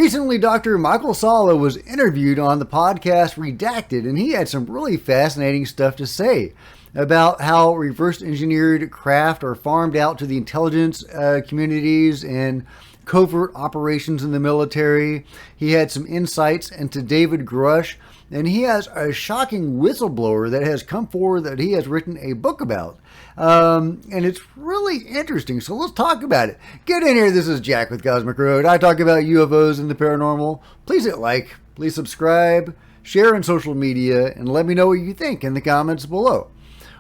Recently, Dr. Michael Salla was interviewed on the podcast Redacted, and he had some really fascinating stuff to say about how reverse engineered craft are farmed out to the intelligence communities and covert operations in the military. He had some insights into David Grush, and he has a shocking whistleblower that has come forward that he has written a book about. And it's really interesting, so let's talk about it. Get in here, this is Jack with Cosmic Road. I talk about UFOs and the paranormal. Please hit like, please subscribe, share on social media, and let me know what you think in the comments below.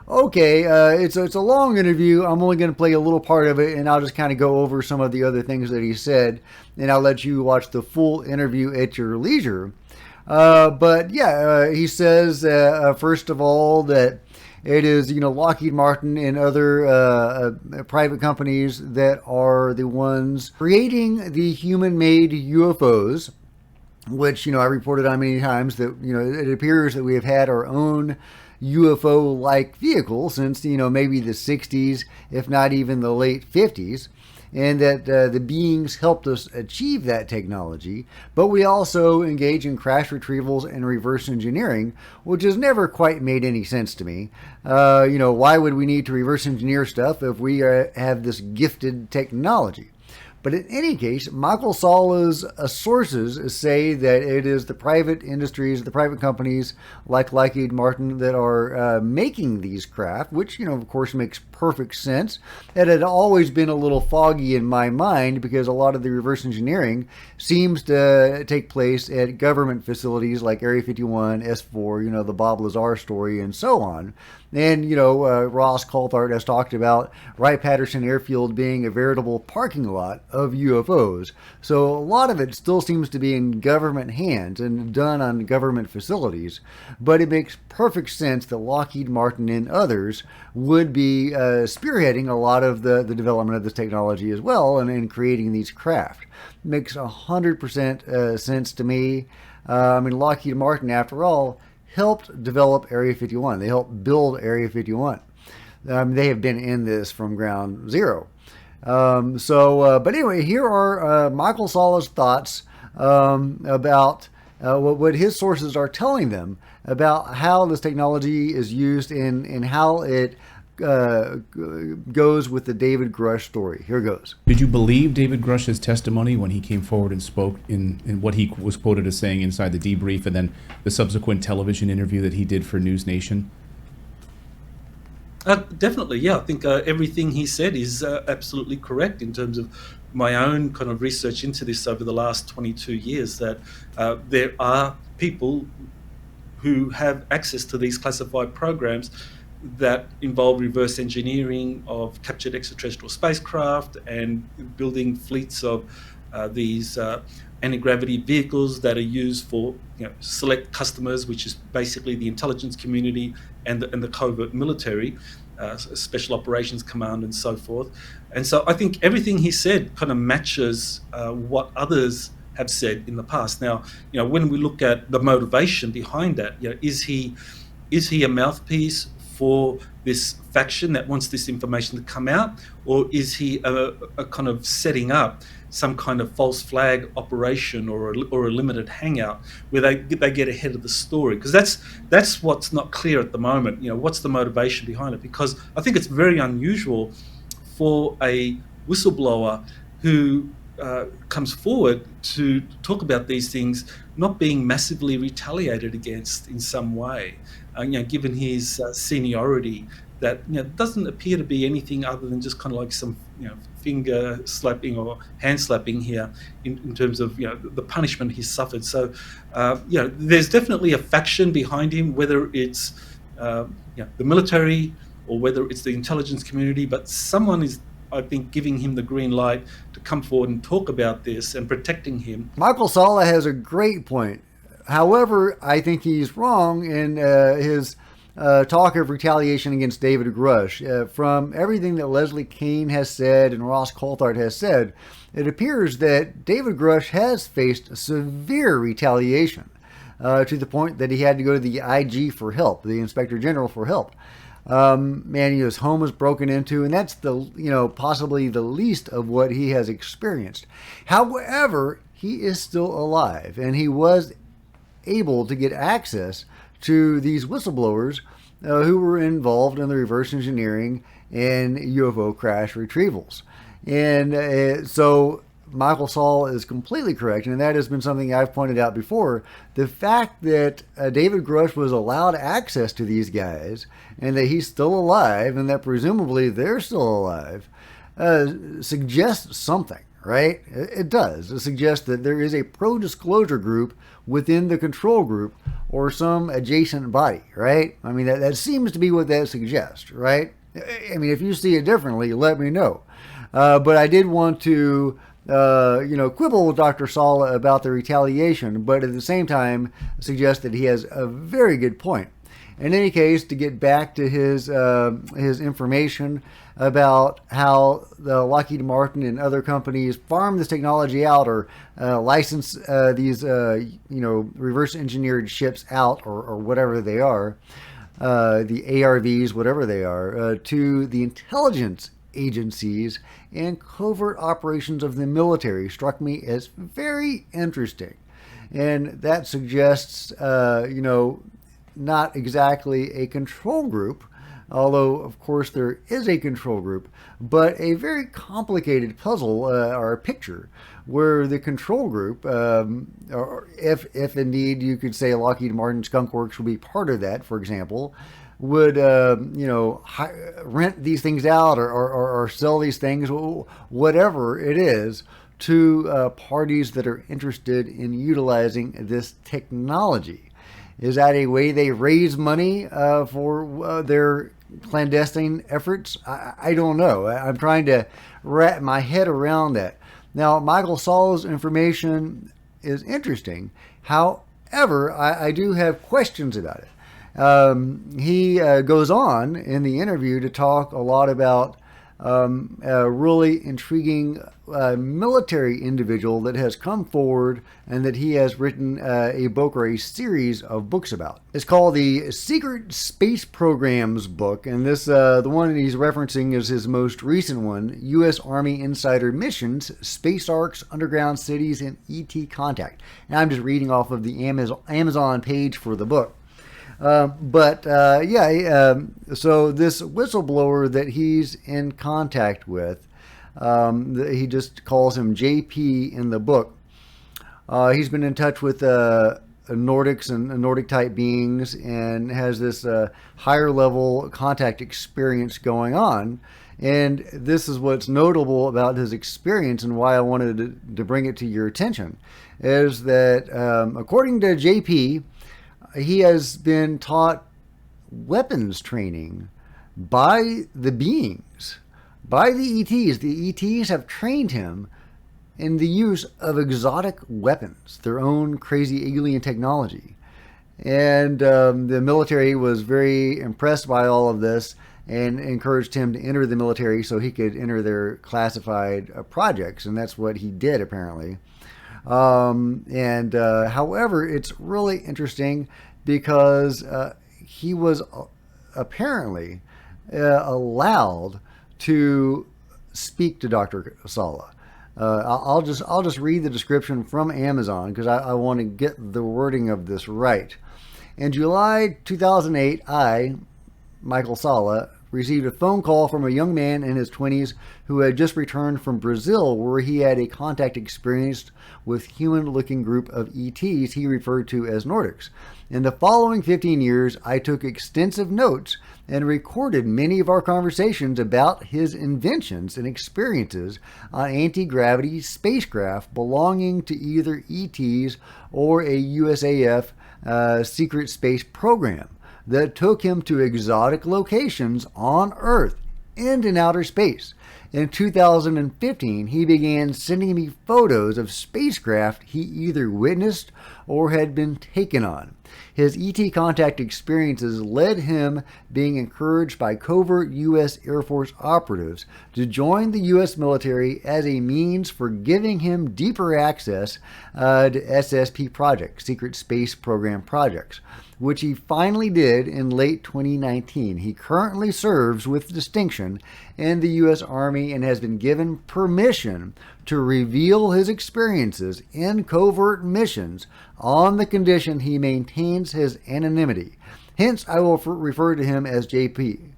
Okay, it's a long interview. I'm only going to play a little part of it, and I'll just kind of go over some of the other things that he said, and I'll let you watch the full interview at your leisure. But yeah, he says, first of all, that it is, Lockheed Martin and other private companies that are the ones creating the human-made UFOs, which, I reported on many times that, it appears that we have had our own UFO-like vehicle since, maybe the 60s, if not even the late 50s, and that the beings helped us achieve that technology. But we also engage in crash retrievals and reverse engineering, which has never quite made any sense to me. Why would we need to reverse engineer stuff if we have this gifted technology? But in any case, Michael Salla's sources say that it is the private industries, the private companies like Lockheed Martin that are making these craft, which, of course makes perfect sense. It had always been a little foggy in my mind because a lot of the reverse engineering seems to take place at government facilities like Area 51, S4, the Bob Lazar story, and so on. And, Ross Coulthart has talked about Wright-Patterson Airfield being a veritable parking lot of UFOs. So a lot of it still seems to be in government hands and done on government facilities. But it makes perfect sense that Lockheed Martin and others would be spearheading a lot of the development of this technology as well and creating these craft. It makes 100% sense to me. Lockheed Martin, after all, helped develop Area 51. They helped build Area 51. They have been in this from ground zero. But anyway, here are Michael Salla's thoughts about what his sources are telling them about how this technology is used and how it goes with the David Grush story. Here goes. Did you believe David Grush's testimony when he came forward and spoke in what he was quoted as saying inside the debrief and then the subsequent television interview that he did for News Nation? Definitely, yeah. I think everything he said is absolutely correct in terms of my own kind of research into this over the last 22 years, that there are people who have access to these classified programs that involve reverse engineering of captured extraterrestrial spacecraft and building fleets of these anti-gravity vehicles that are used for select customers, which is basically the intelligence community and the covert military, special operations command and so forth. And so I think everything he said kind of matches what others have said in the past. Now, when we look at the motivation behind that, is he a mouthpiece for this faction that wants this information to come out, or is he a kind of setting up some kind of false flag operation or a limited hangout where they get ahead of the story? Because that's what's not clear at the moment. What's the motivation behind it? Because I think it's very unusual for a whistleblower who comes forward to talk about these things not being massively retaliated against in some way. Given his seniority, that doesn't appear to be anything other than just kind of like some finger slapping or hand slapping here in terms of the punishment he's suffered. So there's definitely a faction behind him, whether it's the military or whether it's the intelligence community, but someone is, I think, giving him the green light to come forward and talk about this and protecting him. Michael Salla has a great point. However, I think he's wrong in his talk of retaliation against David Grush. From everything that Leslie Kean has said and Ross Coulthart has said, it appears that David Grush has faced severe retaliation to the point that he had to go to the IG for help, the Inspector General for help. His home was broken into, and that's possibly the least of what he has experienced. However, he is still alive, and he was able to get access to these whistleblowers who were involved in the reverse engineering and UFO crash retrievals. And so Michael Salla is completely correct, and that has been something I've pointed out before. The fact that David Grush was allowed access to these guys, and that he's still alive, and that presumably they're still alive, suggests something, right? It does. It suggests that there is a pro-disclosure group within the control group or some adjacent body, right? I mean, that seems to be what that suggests, right? I mean, if you see it differently, let me know. But I did want to, quibble with Dr. Salla about the retaliation, but at the same time suggest that he has a very good point. In any case, to get back to his information about how the Lockheed Martin and other companies farm this technology out or license these reverse engineered ships out or whatever they are, the ARVs, whatever they are, to the intelligence agencies and covert operations of the military struck me as very interesting. And that suggests, not exactly a control group, although of course there is a control group, but a very complicated puzzle or picture where the control group, or if indeed you could say Lockheed Martin Skunk Works would be part of that, for example, would rent these things out or sell these things, whatever it is, to parties that are interested in utilizing this technology. Is that a way they raise money for their clandestine efforts? I don't know. I'm trying to wrap my head around that. Now, Michael Salla's information is interesting. However, I do have questions about it. He goes on in the interview to talk a lot about a really intriguing military individual that has come forward and that he has written a book or a series of books about. It's called the Secret Space Programs book, and this the one he's referencing is his most recent one, U.S. Army Insider Missions, Space Arcs, Underground Cities, and ET Contact. And I'm just reading off of the Amazon page for the book. So this whistleblower that he's in contact with, he just calls him JP in the book. He's been in touch with Nordics and Nordic type beings and has this higher level contact experience going on. And this is what's notable about his experience and why I wanted to bring it to your attention, is that according to JP, he has been taught weapons training by the beings, by the ETs. The ETs have trained him in the use of exotic weapons, their own crazy alien technology. And the military was very impressed by all of this and encouraged him to enter the military so he could enter their classified projects. And that's what he did, apparently. However, it's really interesting because he was apparently allowed to speak to Dr. Salla. I'll just read the description from Amazon because I want to get the wording of this right. In July 2008, I, Michael Salla, received a phone call from a young man in his 20s who had just returned from Brazil, where he had a contact experience with human-looking group of ETs he referred to as Nordics. In the following 15 years, I took extensive notes and recorded many of our conversations about his inventions and experiences on anti-gravity spacecraft belonging to either ETs or a USAF secret space program that took him to exotic locations on Earth and in outer space. In 2015, he began sending me photos of spacecraft he either witnessed or had been taken on. His ET contact experiences led him being encouraged by covert U.S. Air Force operatives to join the U.S. military as a means for giving him deeper access to SSP projects, Secret Space Program projects, which he finally did in late 2019. He currently serves with distinction in the U.S. Army testimony and has been given permission to reveal his experiences in covert missions on the condition he maintains his anonymity. Hence, I will refer to him as JP.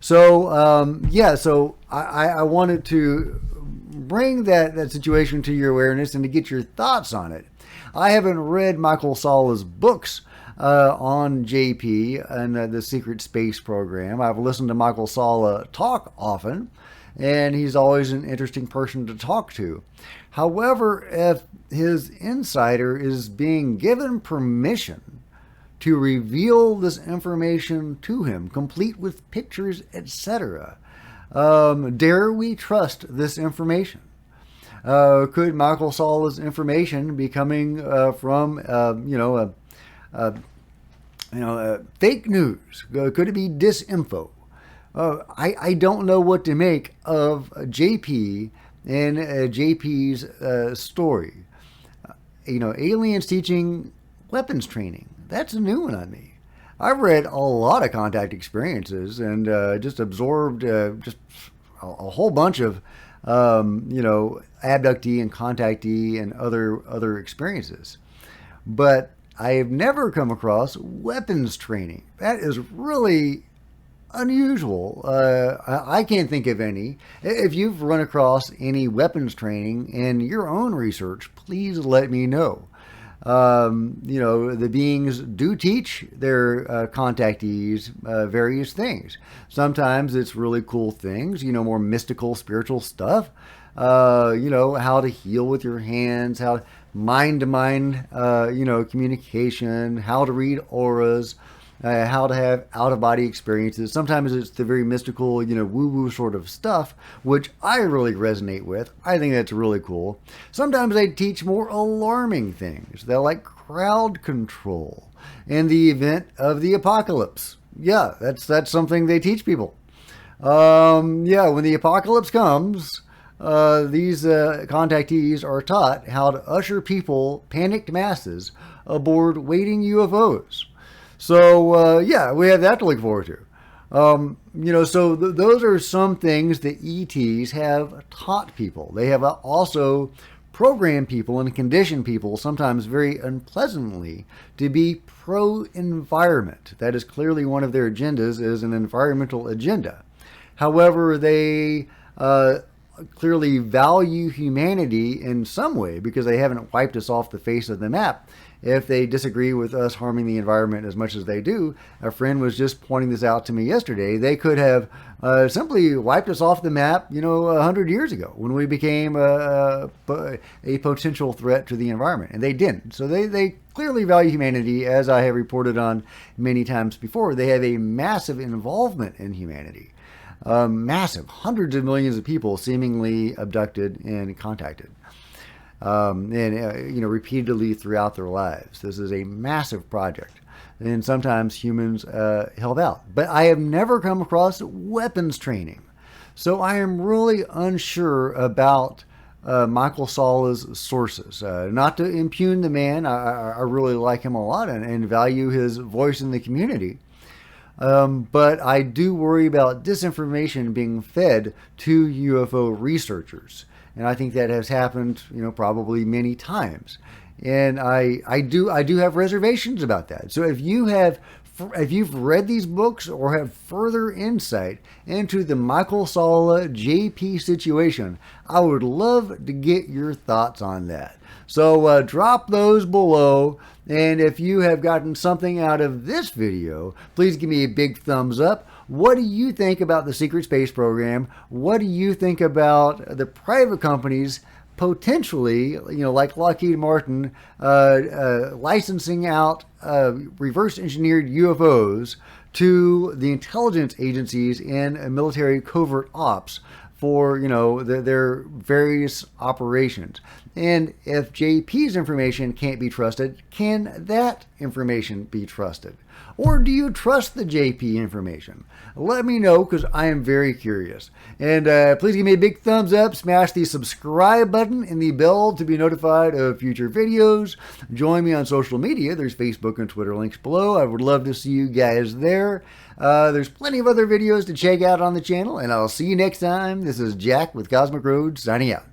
So, so I wanted to bring that situation to your awareness and to get your thoughts on it. I haven't read Michael Salla's books on JP and the secret space program. I've listened to Michael Salla talk often, and he's always an interesting person to talk to. However, if his insider is being given permission to reveal this information to him, complete with pictures, etc., dare we trust this information? Could Michael Salla's information be coming from, fake news? Could it be disinfo? I don't know what to make of JP and JP's story. Aliens teaching weapons training. That's a new one on me. I've read a lot of contact experiences and just absorbed just a whole bunch of, abductee and contactee and other experiences. But I have never come across weapons training. That is really unusual. I can't think of any. If you've run across any weapons training in your own research, please let me know. The beings do teach their contactees various things. Sometimes it's really cool things, more mystical, spiritual stuff. How to heal with your hands, how mind-to-mind, communication, how to read auras, how to have out-of-body experiences. Sometimes it's the very mystical, woo-woo sort of stuff, which I really resonate with. I think that's really cool. Sometimes they teach more alarming things. They're like crowd control in the event of the apocalypse. Yeah, that's something they teach people. When the apocalypse comes, these contactees are taught how to usher panicked masses, aboard waiting UFOs. So, we have that to look forward to. So those are some things that ETs have taught people. They have also programmed people and conditioned people, sometimes very unpleasantly, to be pro-environment. That is clearly one of their agendas, is an environmental agenda. However, they clearly value humanity in some way because they haven't wiped us off the face of the map. If they disagree with us harming the environment as much as they do, a friend was just pointing this out to me yesterday, they could have simply wiped us off the map, 100 years ago when we became a potential threat to the environment, and they didn't. So they clearly value humanity, as I have reported on many times before. They have a massive involvement in humanity. Massive, hundreds of millions of people seemingly abducted and contacted. Repeatedly throughout their lives. This is a massive project, and sometimes humans help out. But I have never come across weapons training, so I am really unsure about Michael Salla's sources. Not to impugn the man, I really like him a lot and value his voice in the community. But I do worry about disinformation being fed to UFO researchers. And I think that has happened, probably many times. And I do have reservations about that. So if you've read these books or have further insight into the Michael Salla JP situation, I would love to get your thoughts on that. So drop those below. And if you have gotten something out of this video, please give me a big thumbs up. What do you think about the secret space program? What do you think about the private companies potentially, like Lockheed Martin, licensing out reverse engineered UFOs to the intelligence agencies and military covert ops for, their various operations? And if JP's information can't be trusted, can that information be trusted? Or do you trust the JP information? Let me know, because I am very curious. And please give me a big thumbs up, smash the subscribe button and the bell to be notified of future videos. Join me on social media. There's Facebook and Twitter links below. I would love to see you guys there. There's plenty of other videos to check out on the channel, and I'll see you next time. This is Jack with Cosmic Road, signing out.